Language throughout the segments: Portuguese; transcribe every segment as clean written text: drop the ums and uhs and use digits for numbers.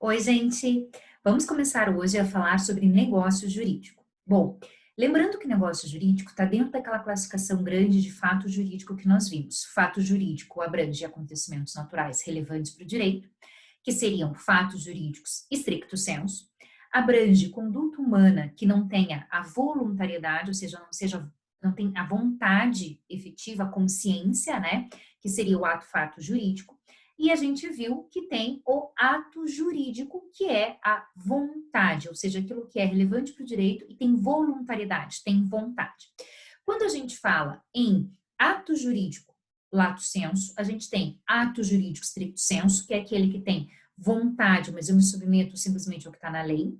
Oi, gente! Vamos começar hoje a falar sobre negócio jurídico. Bom, lembrando que negócio jurídico está dentro daquela classificação grande de fato jurídico que nós vimos. Fato jurídico abrange acontecimentos naturais relevantes para o direito, que seriam fatos jurídicos stricto sensu, abrange conduta humana que não tenha a voluntariedade, ou seja, não tem a vontade efetiva, a consciência, né, que seria o ato fato jurídico, e a gente viu que tem o ato jurídico, que é a vontade, ou seja, aquilo que é relevante para o direito e tem voluntariedade, tem vontade. Quando a gente fala em ato jurídico lato sensu, a gente tem ato jurídico stricto sensu, que é aquele que tem vontade, mas eu me submeto simplesmente ao que está na lei,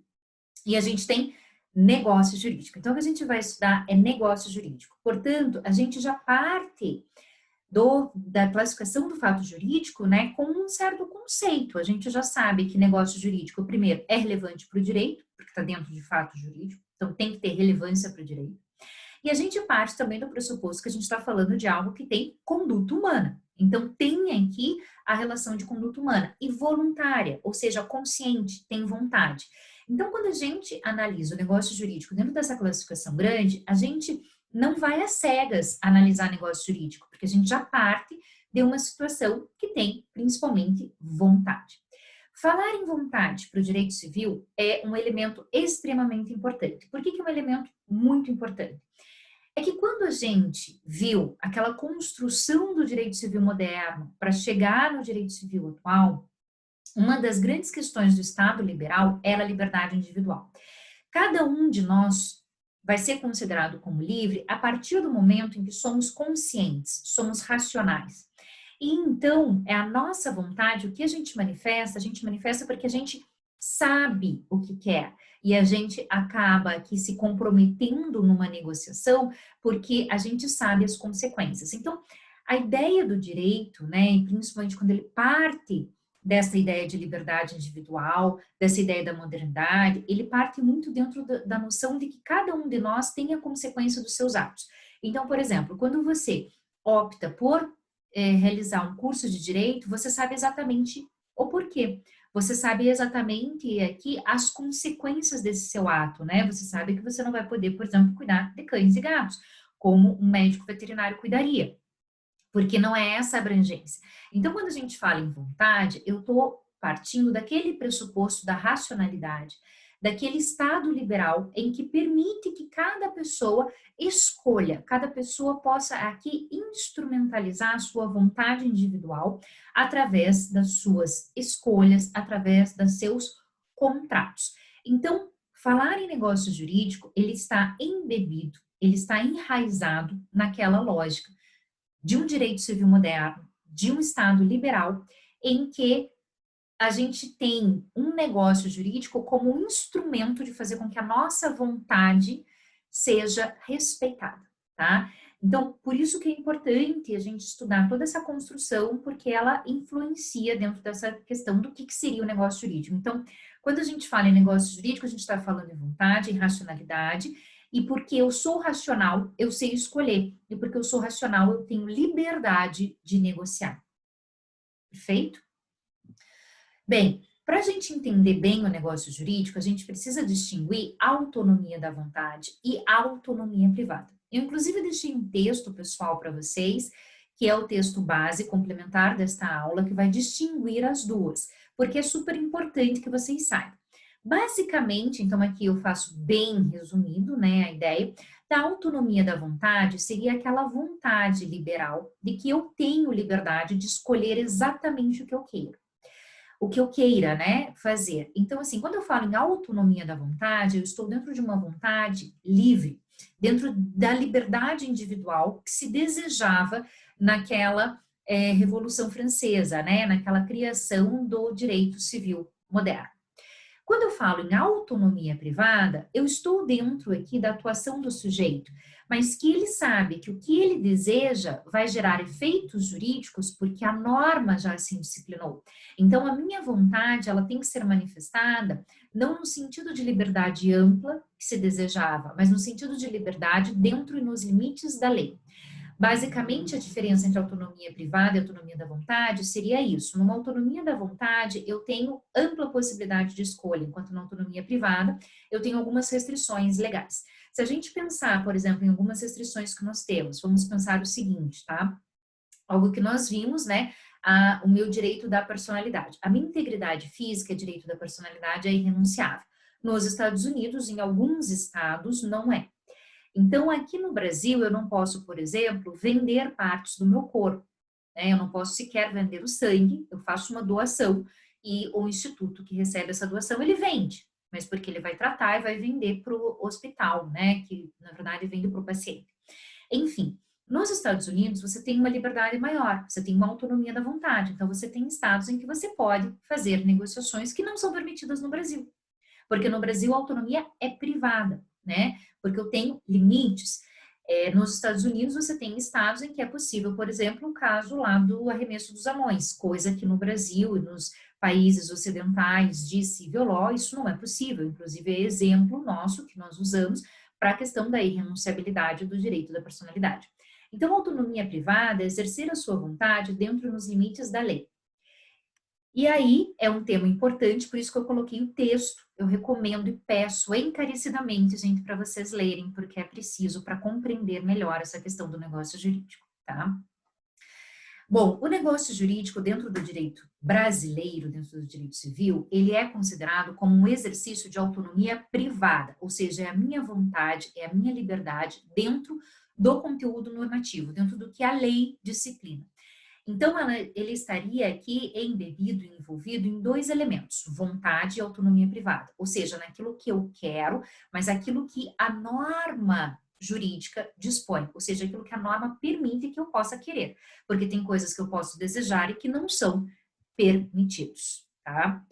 e a gente tem negócio jurídico. Então, o que a gente vai estudar é negócio jurídico. Portanto, a gente já parte da classificação do fato jurídico, né, com um certo conceito. A gente já sabe que negócio jurídico, primeiro, é relevante para o direito, porque está dentro de fato jurídico, então tem que ter relevância para o direito. E a gente parte também do pressuposto que a gente está falando de algo que tem conduta humana. Então, tem aqui a relação de conduta humana e voluntária, ou seja, consciente, tem vontade. Então, quando a gente analisa o negócio jurídico dentro dessa classificação grande, a gente não vai às cegas analisar negócio jurídico, porque a gente já parte de uma situação que tem principalmente vontade. Falar em vontade para o direito civil é um elemento extremamente importante. Por que é um elemento muito importante? É que quando a gente viu aquela construção do direito civil moderno para chegar no direito civil atual, uma das grandes questões do Estado liberal era a liberdade individual. Cada um de nós vai ser considerado como livre a partir do momento em que somos conscientes, somos racionais. E então, é a nossa vontade, o que a gente manifesta porque a gente sabe o que quer. E a gente acaba aqui se comprometendo numa negociação porque a gente sabe as consequências. Então, a ideia do direito, né, e principalmente quando ele parte dessa ideia de liberdade individual, dessa ideia da modernidade, ele parte muito dentro da noção de que cada um de nós tem a consequência dos seus atos. Então, por exemplo, quando você opta por realizar um curso de direito, você sabe exatamente o porquê. Você sabe exatamente aqui as consequências desse seu ato, né? Você sabe que você não vai poder, por exemplo, cuidar de cães e gatos, como um médico veterinário cuidaria, porque não é essa a abrangência. Então, quando a gente fala em vontade, eu estou partindo daquele pressuposto da racionalidade, daquele estado liberal em que permite que cada pessoa escolha, cada pessoa possa aqui instrumentalizar a sua vontade individual através das suas escolhas, através dos seus contratos. Então, falar em negócio jurídico, ele está embebido, ele está enraizado naquela lógica de um direito civil moderno, de um Estado liberal, em que a gente tem um negócio jurídico como um instrumento de fazer com que a nossa vontade seja respeitada, tá? Então, por isso que é importante a gente estudar toda essa construção, porque ela influencia dentro dessa questão do que seria o negócio jurídico. Então, quando a gente fala em negócio jurídico, a gente está falando em vontade, em racionalidade, e porque eu sou racional, eu sei escolher, e porque eu sou racional, eu tenho liberdade de negociar. Perfeito? Bem, para a gente entender bem o negócio jurídico, a gente precisa distinguir a autonomia da vontade e a autonomia privada. Eu, inclusive, deixei um texto, pessoal, para vocês, que é o texto base complementar desta aula, que vai distinguir as duas, porque é super importante que vocês saibam. Basicamente, então, aqui eu faço bem resumido, né, a ideia da autonomia da vontade seria aquela vontade liberal de que eu tenho liberdade de escolher exatamente o que eu queira, né, fazer. Então, assim, quando eu falo em autonomia da vontade, eu estou dentro de uma vontade livre, dentro da liberdade individual que se desejava naquela Revolução Francesa, né, naquela criação do direito civil moderno. Quando eu falo em autonomia privada, eu estou dentro aqui da atuação do sujeito, mas que ele sabe que o que ele deseja vai gerar efeitos jurídicos porque a norma já assim disciplinou. Então, a minha vontade, ela tem que ser manifestada não no sentido de liberdade ampla que se desejava, mas no sentido de liberdade dentro e nos limites da lei. Basicamente, a diferença entre autonomia privada e autonomia da vontade seria isso. Numa autonomia da vontade, eu tenho ampla possibilidade de escolha, enquanto na autonomia privada, eu tenho algumas restrições legais. Se a gente pensar, por exemplo, em algumas restrições que nós temos, vamos pensar o seguinte, tá? Algo que nós vimos, né? O meu direito da personalidade. A minha integridade física, direito da personalidade, é irrenunciável. Nos Estados Unidos, em alguns estados, não é. Então, aqui no Brasil, eu não posso, por exemplo, vender partes do meu corpo, né? Eu não posso sequer vender o sangue, eu faço uma doação e o instituto que recebe essa doação, ele vende, mas porque ele vai tratar e vai vender para o hospital, né? Que, na verdade, vende para o paciente. Enfim, nos Estados Unidos, você tem uma liberdade maior, você tem uma autonomia da vontade, então você tem estados em que você pode fazer negociações que não são permitidas no Brasil. Porque no Brasil a autonomia é privada, né? Porque eu tenho limites. Nos Estados Unidos você tem estados em que é possível, por exemplo, o caso lá do arremesso dos anões, coisa que no Brasil e nos países ocidentais de civil law isso não é possível. Inclusive é exemplo nosso que nós usamos para a questão da irrenunciabilidade do direito da personalidade. Então, a autonomia privada é exercer a sua vontade dentro dos limites da lei. E aí é um tema importante, por isso que eu coloquei o texto. Eu recomendo e peço encarecidamente, gente, para vocês lerem, porque é preciso para compreender melhor essa questão do negócio jurídico, tá? Bom, o negócio jurídico dentro do direito brasileiro, dentro do direito civil, ele é considerado como um exercício de autonomia privada, ou seja, é a minha vontade, é a minha liberdade dentro do conteúdo normativo, dentro do que a lei disciplina. Então, ele estaria aqui embebido e envolvido em dois elementos, vontade e autonomia privada, ou seja, naquilo que eu quero, mas aquilo que a norma jurídica dispõe, ou seja, aquilo que a norma permite que eu possa querer, porque tem coisas que eu posso desejar e que não são permitidos, tá?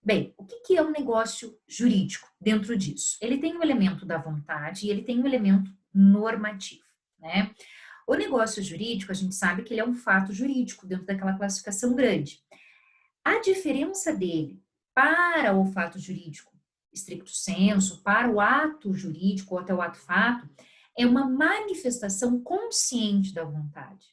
Bem, o que é um negócio jurídico dentro disso? Ele tem um elemento da vontade e ele tem um elemento normativo, né? O negócio jurídico, a gente sabe que ele é um fato jurídico dentro daquela classificação grande. A diferença dele para o fato jurídico stricto sensu, para o ato jurídico ou até o ato fato, é uma manifestação consciente da vontade.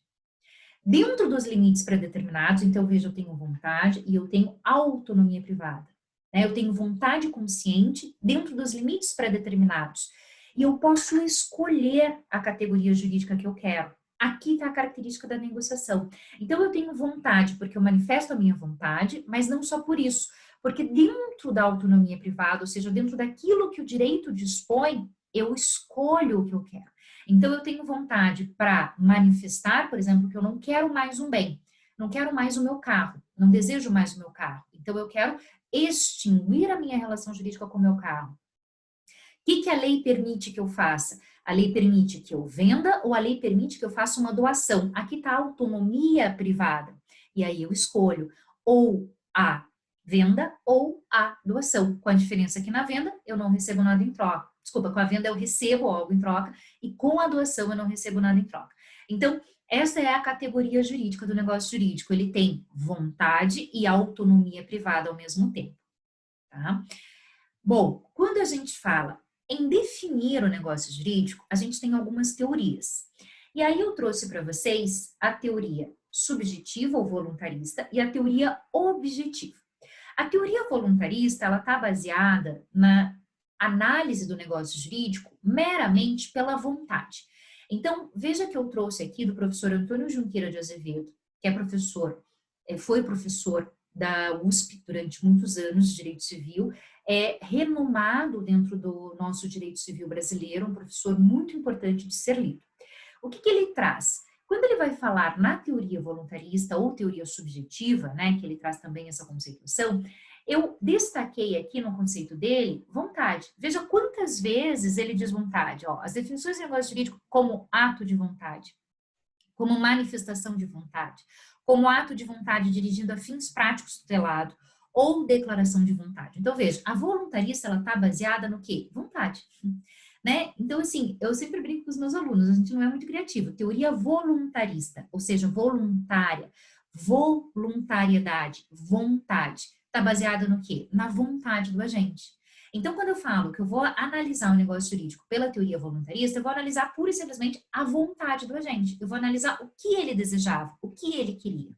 Dentro dos limites pré-determinados, então veja, eu tenho vontade e eu tenho autonomia privada. Né? Eu tenho vontade consciente dentro dos limites pré-determinados. E eu posso escolher a categoria jurídica que eu quero. Aqui está a característica da negociação. Então, eu tenho vontade porque eu manifesto a minha vontade, mas não só por isso. Porque dentro da autonomia privada, ou seja, dentro daquilo que o direito dispõe, eu escolho o que eu quero. Então, eu tenho vontade para manifestar, por exemplo, que eu não quero mais um bem, não quero mais o meu carro, não desejo mais o meu carro. Então, eu quero extinguir a minha relação jurídica com o meu carro. O que a lei permite que eu faça? A lei permite que eu venda ou a lei permite que eu faça uma doação? Aqui está a autonomia privada. E aí eu escolho ou a venda ou a doação. Com a diferença que na venda eu não recebo nada em troca. Desculpa, com a venda eu recebo algo em troca e com a doação eu não recebo nada em troca. Então, essa é a categoria jurídica do negócio jurídico. Ele tem vontade e autonomia privada ao mesmo tempo. Tá? Bom, quando a gente fala em definir o negócio jurídico, a gente tem algumas teorias. E aí eu trouxe para vocês a teoria subjetiva ou voluntarista e a teoria objetiva. A teoria voluntarista, ela está baseada na análise do negócio jurídico meramente pela vontade. Então, veja que eu trouxe aqui do professor Antônio Junqueira de Azevedo, que é professor, foi professor da USP durante muitos anos de Direito Civil, é renomado dentro do nosso direito civil brasileiro, um professor muito importante de ser lido. O que ele traz? Quando ele vai falar na teoria voluntarista ou teoria subjetiva, né, que ele traz também essa conceituação, eu destaquei aqui no conceito dele vontade. Veja quantas vezes ele diz vontade. Ó, as definições de negócio jurídico como ato de vontade, como manifestação de vontade, como ato de vontade dirigido a fins práticos tutelado ou declaração de vontade. Então, veja, a voluntarista, ela está baseada no quê? Vontade. Né? Então, assim, eu sempre brinco com os meus alunos, a gente não é muito criativo. Teoria voluntarista, ou seja, voluntária, voluntariedade, vontade, está baseada no quê? Na vontade do agente. Então, quando eu falo que eu vou analisar o negócio jurídico pela teoria voluntarista, eu vou analisar pura e simplesmente a vontade do agente. Eu vou analisar o que ele desejava, o que ele queria.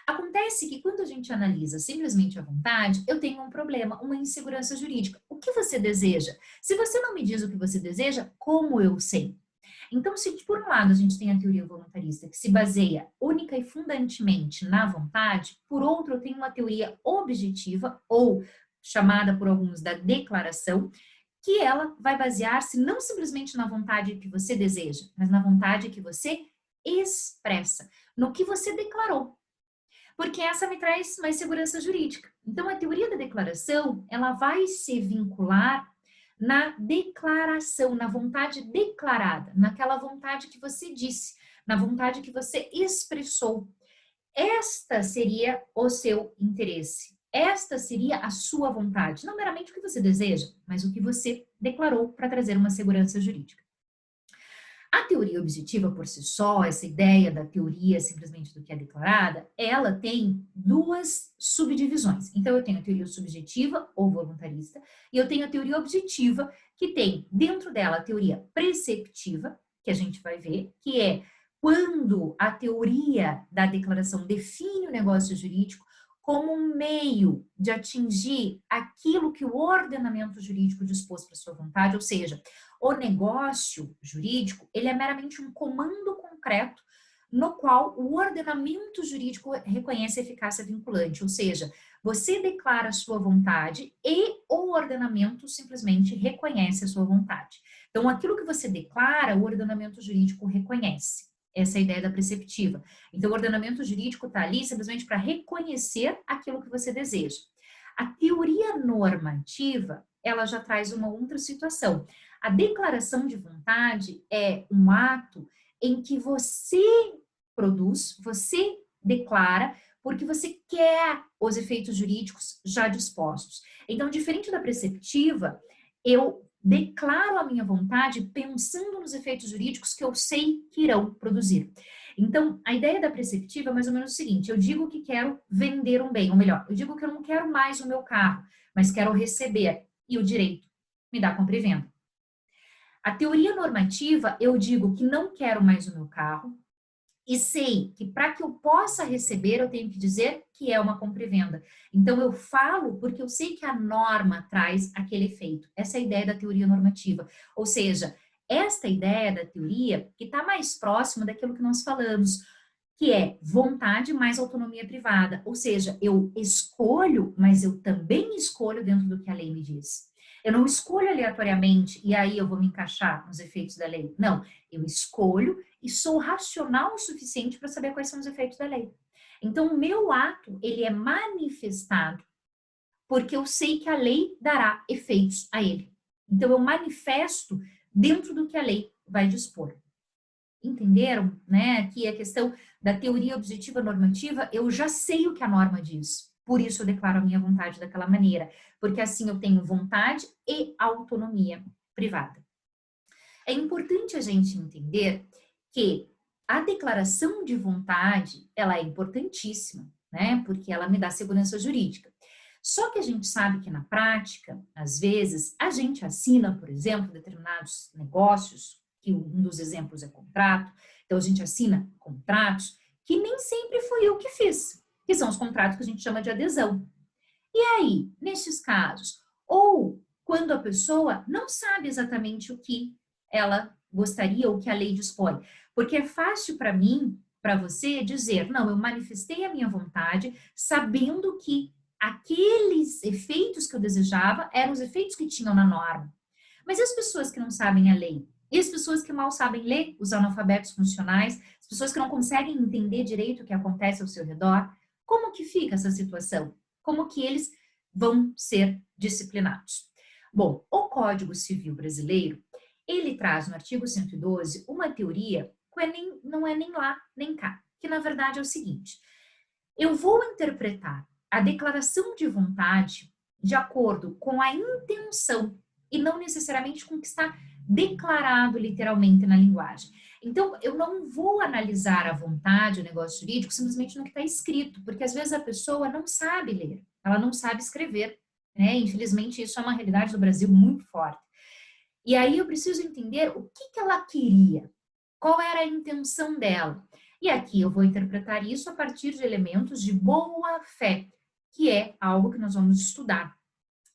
Acontece que quando a gente analisa simplesmente a vontade, eu tenho um problema, uma insegurança jurídica. O que você deseja? Se você não me diz o que você deseja, como eu sei? Então, se por um lado a gente tem a teoria voluntarista que se baseia única e fundamentalmente na vontade, por outro eu tenho uma teoria objetiva ou chamada por alguns da declaração, que ela vai basear-se não simplesmente na vontade que você deseja, mas na vontade que você expressa, no que você declarou. Porque essa me traz mais segurança jurídica. Então, a teoria da declaração, ela vai se vincular na declaração, na vontade declarada, naquela vontade que você disse, na vontade que você expressou. Esta seria o seu interesse. Esta seria a sua vontade, não meramente o que você deseja, mas o que você declarou para trazer uma segurança jurídica. A teoria objetiva por si só, essa ideia da teoria simplesmente do que é declarada, ela tem duas subdivisões. Então, eu tenho a teoria subjetiva ou voluntarista, e eu tenho a teoria objetiva, que tem dentro dela a teoria preceptiva, que a gente vai ver, que é quando a teoria da declaração define o negócio jurídico como um meio de atingir aquilo que o ordenamento jurídico dispôs para sua vontade, ou seja, o negócio jurídico, ele é meramente um comando concreto no qual o ordenamento jurídico reconhece a eficácia vinculante, ou seja, você declara a sua vontade e o ordenamento simplesmente reconhece a sua vontade. Então, aquilo que você declara, o ordenamento jurídico reconhece. Essa é a ideia da preceptiva. Então, o ordenamento jurídico está ali simplesmente para reconhecer aquilo que você deseja. A teoria normativa, ela já traz uma outra situação. A declaração de vontade é um ato em que você produz, você declara, porque você quer os efeitos jurídicos já dispostos. Então, diferente da preceptiva, eu declaro a minha vontade pensando nos efeitos jurídicos que eu sei que irão produzir. Então, a ideia da preceptiva é mais ou menos o seguinte: eu digo que quero vender um bem, ou melhor, eu digo que eu não quero mais o meu carro, mas quero receber, e o direito me dá compra e venda. A teoria normativa, eu digo que não quero mais o meu carro e sei que para que eu possa receber, eu tenho que dizer que é uma compra e venda. Então, eu falo porque eu sei que a norma traz aquele efeito. Essa é a ideia da teoria normativa. Ou seja, esta ideia da teoria que está mais próxima daquilo que nós falamos, que é vontade mais autonomia privada. Ou seja, eu escolho, mas eu também escolho dentro do que a lei me diz. Eu não escolho aleatoriamente e aí eu vou me encaixar nos efeitos da lei. Não, eu escolho e sou racional o suficiente para saber quais são os efeitos da lei. Então, o meu ato, ele é manifestado porque eu sei que a lei dará efeitos a ele. Então, eu manifesto dentro do que a lei vai dispor. Entenderam, né? Aqui a questão da teoria objetiva normativa, eu já sei o que a norma diz. Por isso eu declaro a minha vontade daquela maneira, porque assim eu tenho vontade e autonomia privada. É importante a gente entender que a declaração de vontade, ela é importantíssima, né? Porque ela me dá segurança jurídica. Só que a gente sabe que na prática, às vezes, a gente assina, por exemplo, determinados negócios, que um dos exemplos é contrato, então a gente assina contratos que nem sempre fui eu que fiz, que são os contratos que a gente chama de adesão. E aí, nesses casos, ou quando a pessoa não sabe exatamente o que ela gostaria ou que a lei dispõe, porque é fácil para mim, para você dizer, não, eu manifestei a minha vontade sabendo que aqueles efeitos que eu desejava eram os efeitos que tinham na norma. Mas e as pessoas que não sabem a lei? E as pessoas que mal sabem ler, os analfabetos funcionais, as pessoas que não conseguem entender direito o que acontece ao seu redor? Como que fica essa situação? Como que eles vão ser disciplinados? Bom, o Código Civil Brasileiro, ele traz no artigo 112 uma teoria que não é nem lá nem cá, que na verdade é o seguinte: eu vou interpretar a declaração de vontade de acordo com a intenção e não necessariamente com o que está declarado literalmente na linguagem. Então, eu não vou analisar a vontade, o negócio jurídico, simplesmente no que está escrito, porque às vezes a pessoa não sabe ler, ela não sabe escrever. né? Infelizmente, isso é uma realidade do Brasil muito forte. E aí eu preciso entender o que ela queria, qual era a intenção dela. E aqui eu vou interpretar isso a partir de elementos de boa fé, que é algo que nós vamos estudar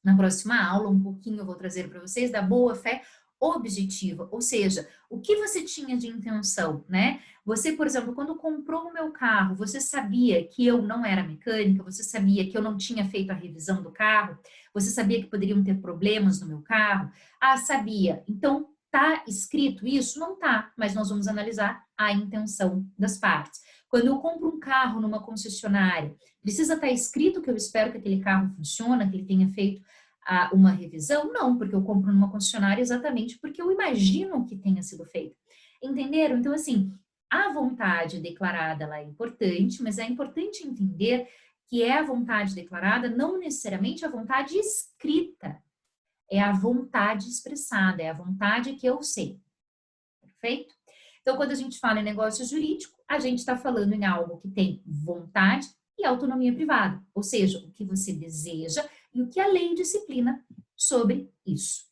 na próxima aula. Um pouquinho eu vou trazer para vocês da boa fé objetiva, ou seja, o que você tinha de intenção, né? Você, por exemplo, quando comprou o meu carro, você sabia que eu não era mecânica, você sabia que eu não tinha feito a revisão do carro, você sabia que poderiam ter problemas no meu carro? Ah, sabia. Então, tá escrito isso? Não tá, mas nós vamos analisar a intenção das partes. Quando eu compro um carro numa concessionária, precisa estar escrito que eu espero que aquele carro funcione, que ele tenha feito uma revisão? Não, porque eu compro numa concessionária exatamente porque eu imagino que tenha sido feito. Entenderam? Então, assim, a vontade declarada ela é importante, mas é importante entender que é a vontade declarada, não necessariamente a vontade escrita, é a vontade expressada, é a vontade que eu sei. Perfeito? Então, quando a gente fala em negócio jurídico, a gente está falando em algo que tem vontade e autonomia privada, ou seja, o que você deseja e o que a lei disciplina sobre isso.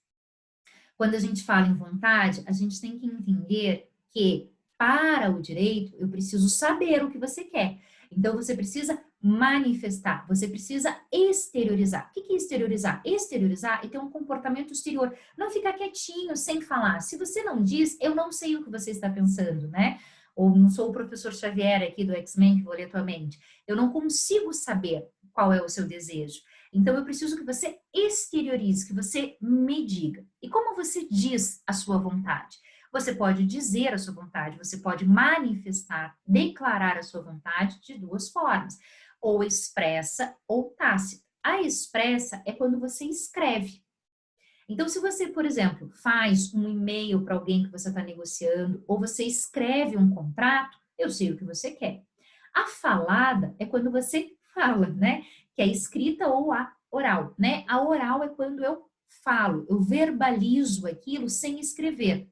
Quando a gente fala em vontade, a gente tem que entender que para o direito eu preciso saber o que você quer. Então você precisa manifestar, você precisa exteriorizar. O que é exteriorizar? Exteriorizar é ter um comportamento exterior. Não ficar quietinho, sem falar. Se você não diz, eu não sei o que você está pensando, né? Ou não sou o professor Xavier aqui do X-Men que vou ler tua mente. Eu não consigo saber qual é o seu desejo. Então, eu preciso que você exteriorize, que você me diga. E como você diz a sua vontade? Você pode dizer a sua vontade, você pode manifestar, declarar a sua vontade de duas formas, ou expressa ou tácita. A expressa é quando você escreve. Então, se você, por exemplo, faz um e-mail para alguém que você está negociando, ou você escreve um contrato, eu sei o que você quer. A falada é quando você fala, né? Que é escrita ou a oral, né? A oral é quando eu falo, eu verbalizo aquilo sem escrever.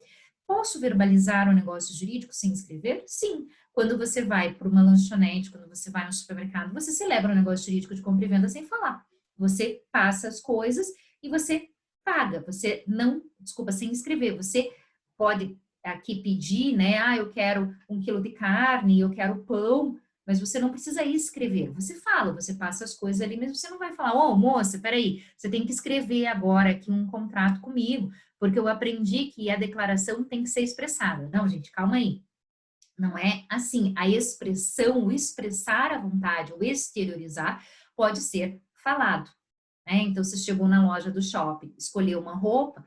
Posso verbalizar um negócio jurídico sem escrever? Sim. Quando você vai para uma lanchonete, quando você vai no supermercado, você celebra um negócio jurídico de compra e venda sem falar. Você passa as coisas e você paga. Você não, desculpa, sem escrever. Você pode aqui pedir, né? Ah, eu quero 1 quilo de carne, eu quero pão, mas você não precisa escrever. Você fala, você passa as coisas ali, mas você não vai falar, ô, moça, peraí, você tem que escrever agora aqui um contrato comigo, porque eu aprendi que a declaração tem que ser expressada. Não, gente, calma aí. Não é assim. A expressão, o expressar a vontade, o exteriorizar, pode ser falado, né? Então, você chegou na loja do shopping, escolheu uma roupa,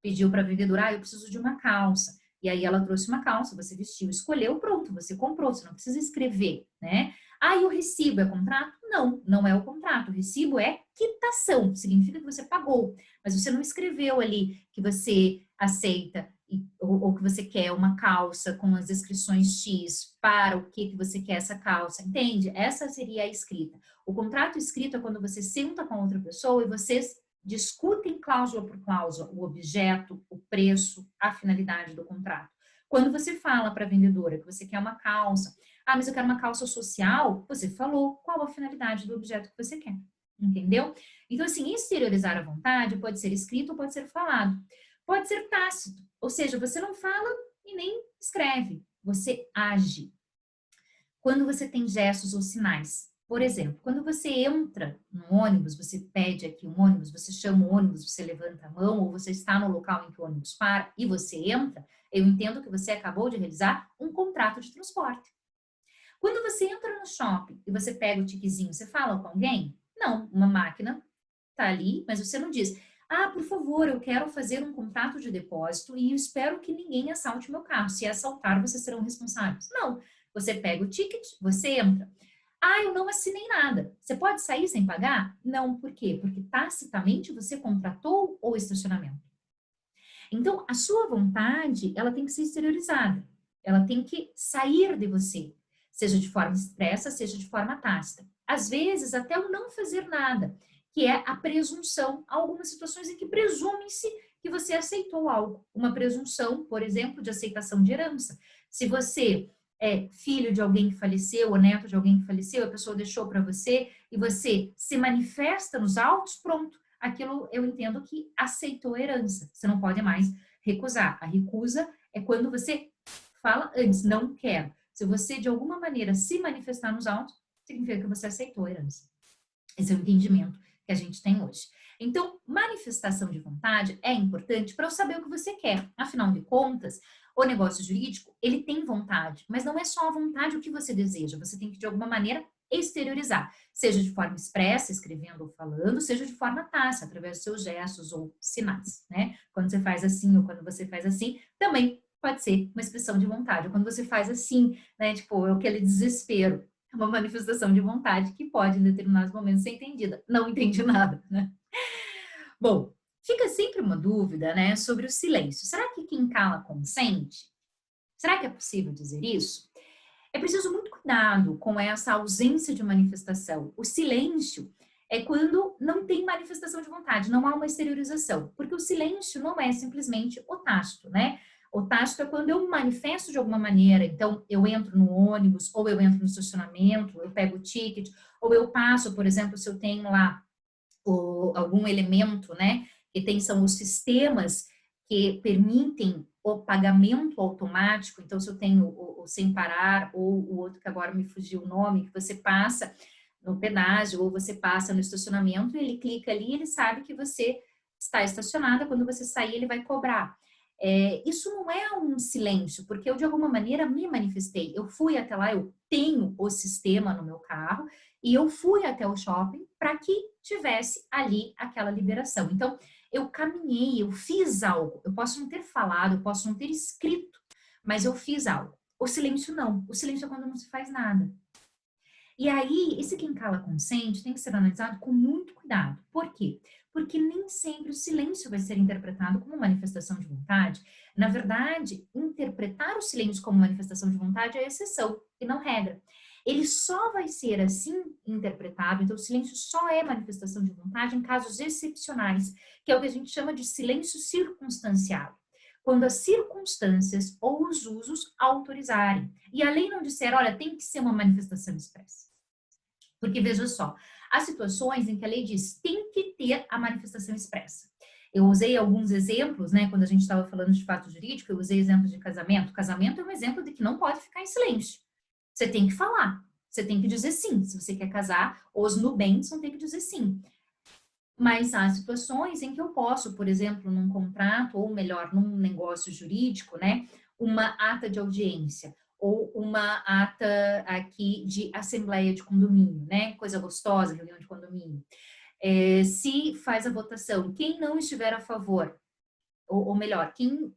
pediu para a vendedora, ah, eu preciso de uma calça. E aí ela trouxe uma calça, você vestiu, escolheu, pronto, você comprou, você não precisa escrever, né? Ah, e o recibo é contrato? Não, não é o contrato. O recibo é quitação, significa que você pagou, mas você não escreveu ali que você aceita ou que você quer uma calça com as descrições X para o que você quer essa calça, entende? Essa seria a escrita. O contrato escrito é quando você senta com outra pessoa e vocês discutem cláusula por cláusula o objeto, o preço, a finalidade do contrato. Quando você fala para a vendedora que você quer uma calça, ah, mas eu quero uma calça social, você falou qual a finalidade do objeto que você quer, entendeu? Então, assim, exteriorizar a vontade pode ser escrito ou pode ser falado. Pode ser tácito, ou seja, você não fala e nem escreve, você age. Quando você tem gestos ou sinais. Por exemplo, quando você entra no ônibus, você pede aqui um ônibus, você chama o ônibus, você levanta a mão, ou você está no local em que o ônibus para e você entra, eu entendo que você acabou de realizar um contrato de transporte. Quando você entra no shopping e você pega o tiquezinho, você fala com alguém? Não, uma máquina está ali, mas você não diz, ah, por favor, eu quero fazer um contrato de depósito e eu espero que ninguém assalte meu carro. Se assaltar, vocês serão responsáveis. Não, você pega o ticket, você entra. Ah, eu não assinei nada. Você pode sair sem pagar? Não, por quê? Porque tacitamente você contratou o estacionamento. Então, a sua vontade, ela tem que ser exteriorizada. Ela tem que sair de você, seja de forma expressa, seja de forma tácita. Às vezes, até o não fazer nada, que é a presunção. Há algumas situações em que presume-se que você aceitou algo. Uma presunção, por exemplo, de aceitação de herança. Se você é filho de alguém que faleceu, ou neto de alguém que faleceu, a pessoa deixou para você, e você se manifesta nos autos, pronto, aquilo eu entendo que aceitou a herança. Você não pode mais recusar. A recusa é quando você fala antes, não quero. Se você, de alguma maneira, se manifestar nos autos, significa que você aceitou a herança. Esse é o entendimento que a gente tem hoje. Então, manifestação de vontade é importante para eu saber o que você quer. Afinal de contas, o negócio jurídico, ele tem vontade, mas não é só a vontade o que você deseja. Você tem que, de alguma maneira, exteriorizar. Seja de forma expressa, escrevendo ou falando, seja de forma tácita, através dos seus gestos ou sinais, né? Quando você faz assim ou quando você faz assim, também pode ser uma expressão de vontade. Ou quando você faz assim, né? Tipo, aquele desespero. É uma manifestação de vontade que pode, em determinados momentos, ser entendida. Não entendi nada, né? Bom, fica sempre uma dúvida, né, sobre o silêncio. Será que quem cala consente? Será que é possível dizer isso? É preciso muito cuidado com essa ausência de manifestação. O silêncio é quando não tem manifestação de vontade, não há uma exteriorização, porque o silêncio não é simplesmente o tácito, né? O tácito é quando eu manifesto de alguma maneira, então eu entro no ônibus, ou eu entro no estacionamento, eu pego o ticket, ou eu passo, por exemplo, se eu tenho lá algum elemento, né, que tem, são os sistemas que permitem o pagamento automático, então se eu tenho o sem parar, ou o outro que agora me fugiu o nome, que você passa no pedágio, ou você passa no estacionamento, ele clica ali, ele sabe que você está estacionada, quando você sair ele vai cobrar. Isso não é um silêncio, porque eu de alguma maneira me manifestei, eu fui até lá, eu tenho o sistema no meu carro, e eu fui até o shopping para que tivesse ali aquela liberação. Então, eu caminhei, eu fiz algo. Eu posso não ter falado, eu posso não ter escrito, mas eu fiz algo. O silêncio não. O silêncio é quando não se faz nada. E aí, esse quem cala consente tem que ser analisado com muito cuidado. Por quê? Porque nem sempre o silêncio vai ser interpretado como manifestação de vontade. Na verdade, interpretar o silêncio como manifestação de vontade é exceção e não regra. Ele só vai ser assim interpretado, então o silêncio só é manifestação de vontade em casos excepcionais, que é o que a gente chama de silêncio circunstanciado. Quando as circunstâncias ou os usos autorizarem. E a lei não disser, olha, tem que ser uma manifestação expressa. Porque, veja só, há situações em que a lei diz tem que ter a manifestação expressa. Eu usei alguns exemplos, né, quando a gente estava falando de fato jurídico, eu usei exemplos de casamento. Casamento é um exemplo de que não pode ficar em silêncio. Você tem que falar, você tem que dizer sim. Se você quer casar, os nubentes vão ter que dizer sim. Mas há situações em que eu posso, por exemplo, num contrato, ou melhor, num negócio jurídico, né, uma ata de audiência, ou uma ata aqui de assembleia de condomínio, né, coisa gostosa, reunião de condomínio. Se faz a votação, quem não estiver a favor, ou melhor, quem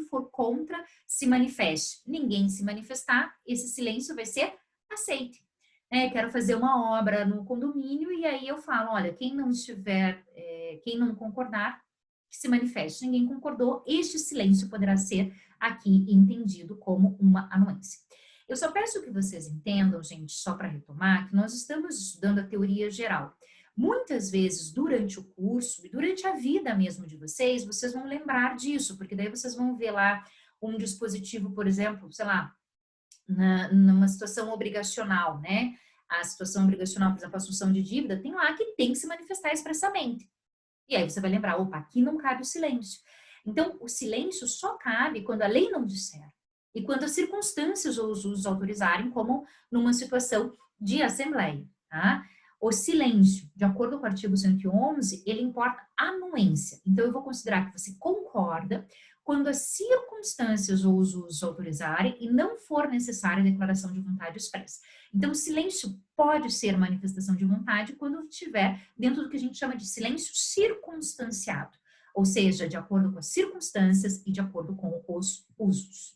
for contra, se manifeste. Ninguém se manifestar, esse silêncio vai ser aceite. Quero fazer uma obra no condomínio e aí eu falo, olha, quem não estiver, quem não concordar, que se manifeste. Ninguém concordou, este silêncio poderá ser aqui entendido como uma anuência. Eu só peço que vocês entendam, gente, só para retomar, que nós estamos estudando a teoria geral. Muitas vezes, durante o curso e durante a vida mesmo de vocês, vocês vão lembrar disso, porque daí vocês vão ver lá um dispositivo, por exemplo, sei lá, numa situação obrigacional, né? A situação obrigacional, por exemplo, a assunção de dívida, tem lá que tem que se manifestar expressamente. E aí você vai lembrar, opa, aqui não cabe o silêncio. Então, o silêncio só cabe quando a lei não disser. E quando as circunstâncias ou os usos autorizarem, como numa situação de assembleia, tá? O silêncio, de acordo com o artigo 111, ele importa anuência. Então, eu vou considerar que você concorda quando as circunstâncias ou os usos autorizarem e não for necessária a declaração de vontade expressa. Então, o silêncio pode ser manifestação de vontade quando estiver dentro do que a gente chama de silêncio circunstanciado, ou seja, de acordo com as circunstâncias e de acordo com os usos.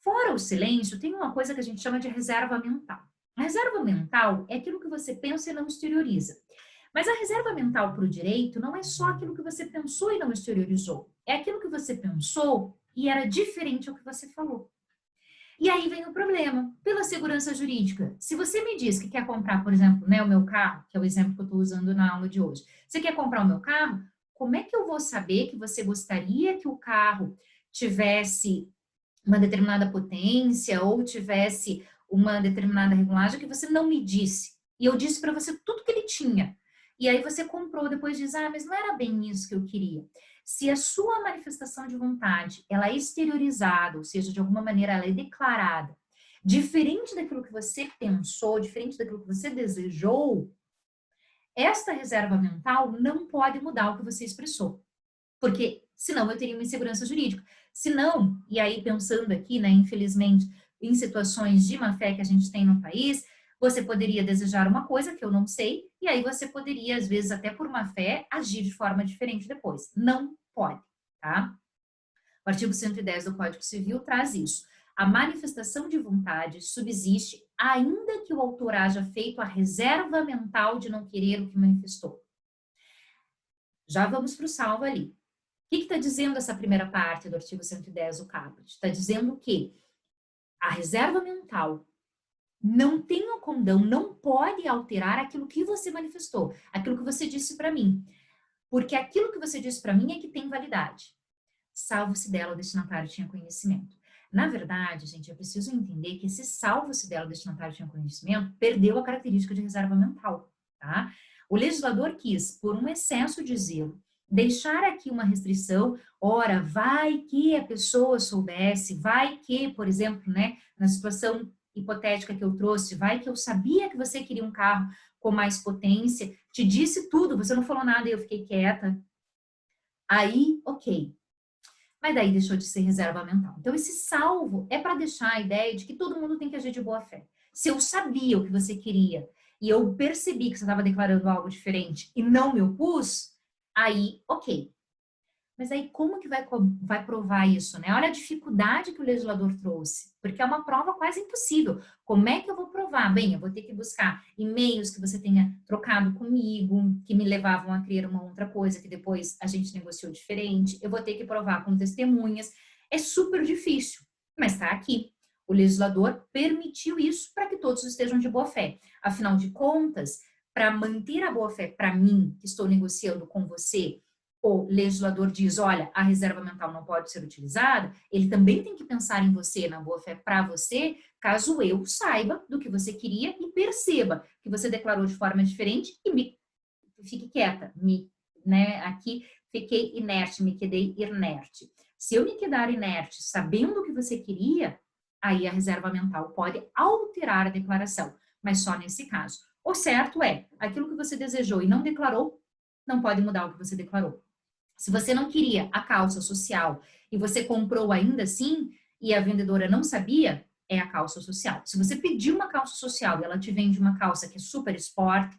Fora o silêncio, tem uma coisa que a gente chama de reserva mental. A reserva mental é aquilo que você pensa e não exterioriza. Mas a reserva mental para o direito não é só aquilo que você pensou e não exteriorizou. É aquilo que você pensou e era diferente ao que você falou. E aí vem o problema, pela segurança jurídica. Se você me diz que quer comprar, por exemplo, né, o meu carro, que é o exemplo que eu estou usando na aula de hoje. Você quer comprar o meu carro? Como é que eu vou saber que você gostaria que o carro tivesse uma determinada potência ou tivesse uma determinada regulagem que você não me disse? E eu disse para você tudo que ele tinha. E aí você comprou, depois diz, ah, mas não era bem isso que eu queria. Se a sua manifestação de vontade, ela é exteriorizada, ou seja, de alguma maneira ela é declarada, diferente daquilo que você pensou, diferente daquilo que você desejou, esta reserva mental não pode mudar o que você expressou. Porque senão eu teria uma insegurança jurídica. Se não, e aí pensando aqui, né, infelizmente, em situações de má-fé que a gente tem no país, você poderia desejar uma coisa que eu não sei, e aí você poderia, às vezes, até por má-fé, agir de forma diferente depois. Não pode, tá? O artigo 110 do Código Civil traz isso. A manifestação de vontade subsiste ainda que o autor haja feito a reserva mental de não querer o que manifestou. Já vamos para o salvo ali. O que está dizendo essa primeira parte do artigo 110 do caput? Está dizendo que a reserva mental não tem o condão, não pode alterar aquilo que você manifestou, aquilo que você disse para mim. Porque aquilo que você disse para mim é que tem validade, salvo se dela o destinatário tinha conhecimento. Na verdade, gente, é preciso entender que esse salvo se dela o destinatário tinha conhecimento perdeu a característica de reserva mental, tá? O legislador quis, por um excesso de zelo, deixar aqui uma restrição, ora, vai que a pessoa soubesse, vai que, por exemplo, né, na situação hipotética que eu trouxe, vai que eu sabia que você queria um carro com mais potência, te disse tudo, você não falou nada e eu fiquei quieta. Aí, ok. Mas daí deixou de ser reserva mental. Então, esse salvo é para deixar a ideia de que todo mundo tem que agir de boa fé. Se eu sabia o que você queria e eu percebi que você estava declarando algo diferente e não me opus, aí, ok. Mas aí como que vai provar isso, né? Olha a dificuldade que o legislador trouxe, porque é uma prova quase impossível. Como é que eu vou provar? Bem, eu vou ter que buscar e-mails que você tenha trocado comigo, que me levavam a crer uma outra coisa, que depois a gente negociou diferente. Eu vou ter que provar com testemunhas. É super difícil, mas está aqui. O legislador permitiu isso para que todos estejam de boa fé. Afinal de contas, para manter a boa fé para mim, que estou negociando com você, o legislador diz, olha, a reserva mental não pode ser utilizada, ele também tem que pensar em você, na boa-fé para você, caso eu saiba do que você queria e perceba que você declarou de forma diferente e me fique quieta, né, aqui fiquei inerte, me quedei inerte. Se eu me quedar inerte sabendo o que você queria, aí a reserva mental pode alterar a declaração, mas só nesse caso. O certo é, aquilo que você desejou e não declarou, não pode mudar o que você declarou. Se você não queria a calça social e você comprou ainda assim e a vendedora não sabia, é a calça social. Se você pediu uma calça social e ela te vende uma calça que é super sport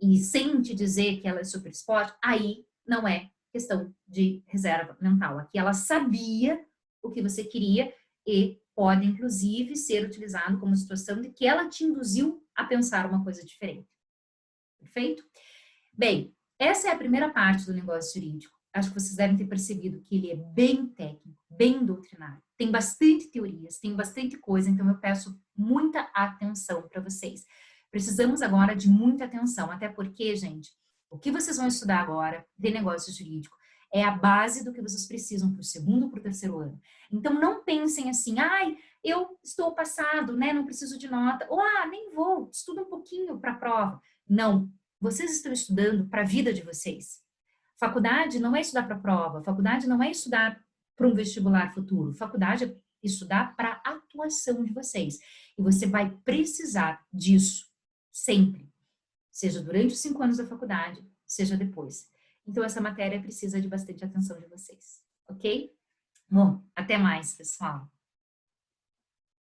e sem te dizer que ela é super sport, aí não é questão de reserva mental. Aqui ela sabia o que você queria e pode inclusive ser utilizado como situação de que ela te induziu a pensar uma coisa diferente. Perfeito? Bem, essa é a primeira parte do negócio jurídico. Acho que vocês devem ter percebido que ele é bem técnico, bem doutrinário. Tem bastante teorias, tem bastante coisa, então eu peço muita atenção para vocês. Precisamos agora de muita atenção, até porque, gente, o que vocês vão estudar agora de negócio jurídico é a base do que vocês precisam para o segundo ou para o terceiro ano. Então, não pensem assim, ai, eu estou passado, né, não preciso de nota, ou nem vou, estudo um pouquinho para a prova. Não, vocês estão estudando para a vida de vocês. Faculdade não é estudar para a prova, faculdade não é estudar para um vestibular futuro, faculdade é estudar para a atuação de vocês. E você vai precisar disso sempre, seja durante os 5 anos da faculdade, seja depois. Então, essa matéria precisa de bastante atenção de vocês, ok? Bom, até mais, pessoal.